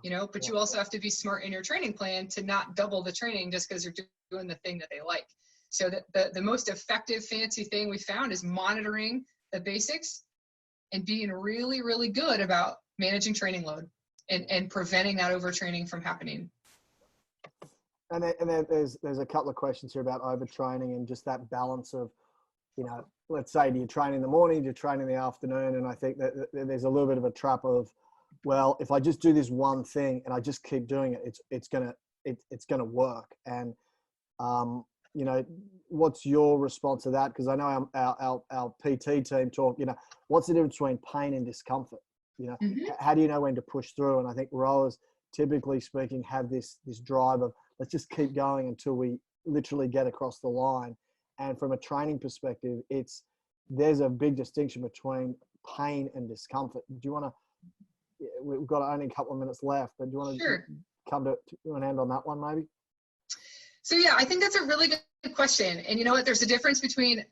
You know, but you also have to be smart in your training plan to not double the training just because you're doing the thing that they like. So the most effective fancy thing we found is monitoring the basics and being really, really good about managing training load and preventing that overtraining from happening. And there's a couple of questions here about overtraining and just that balance of, you know, let's say, do you train in the morning, do you train in the afternoon? And I think that there's a little bit of a trap of, well, if I just do this one thing and I just keep doing it, it's gonna work. And you know, what's your response to that? Because I know our PT team talk, you know, what's the difference between pain and discomfort? You know, how do you know when to push through? And I think rowers, typically speaking, have this drive of let's just keep going until we literally get across the line. And from a training perspective, there's a big distinction between pain and discomfort. Do you want to? We've got only a couple of minutes left, but do you want to come to an end on that one, maybe? So yeah, I think that's a really good question. And you know what? There's a difference between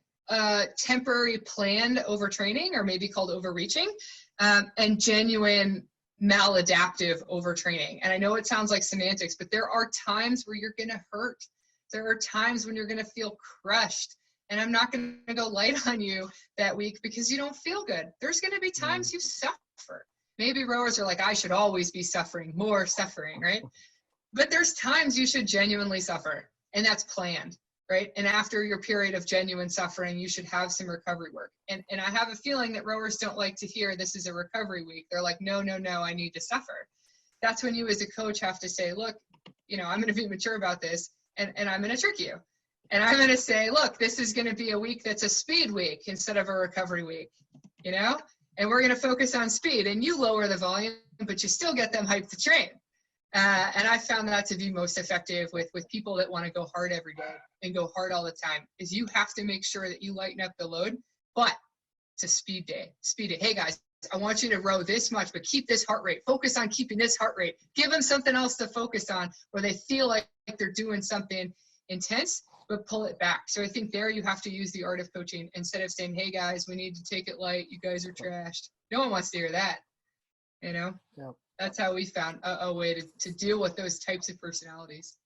temporary planned overtraining, or maybe called overreaching, and genuine maladaptive overtraining. And I know it sounds like semantics, but there are times where you're going to hurt. There are times when you're going to feel crushed. And I'm not going to go light on you that week because you don't feel good. There's going to be times you suffer. Maybe rowers are like, I should always be suffering, more suffering, right? But there's times you should genuinely suffer, and that's planned, right? And after your period of genuine suffering, you should have some recovery work. And I have a feeling that rowers don't like to hear this is a recovery week. They're like, no, I need to suffer. That's when you as a coach have to say, look, you know, I'm going to be mature about this, and I'm going to trick you. And I'm going to say, look, this is going to be a week that's a speed week instead of a recovery week, you know? And we're going to focus on speed, and you lower the volume, but you still get them hyped to train. And I found that to be most effective with people that want to go hard every day and go hard all the time, is you have to make sure that you lighten up the load, but it's a speed day. Hey guys, I want you to row this much, but keep this heart rate. Focus on keeping this heart rate. Give them something else to focus on where they feel like they're doing something intense, but pull it back. So I think there you have to use the art of coaching instead of saying, hey guys, we need to take it light. You guys are trashed. No one wants to hear that, you know? Yeah. That's how we found a way to deal with those types of personalities.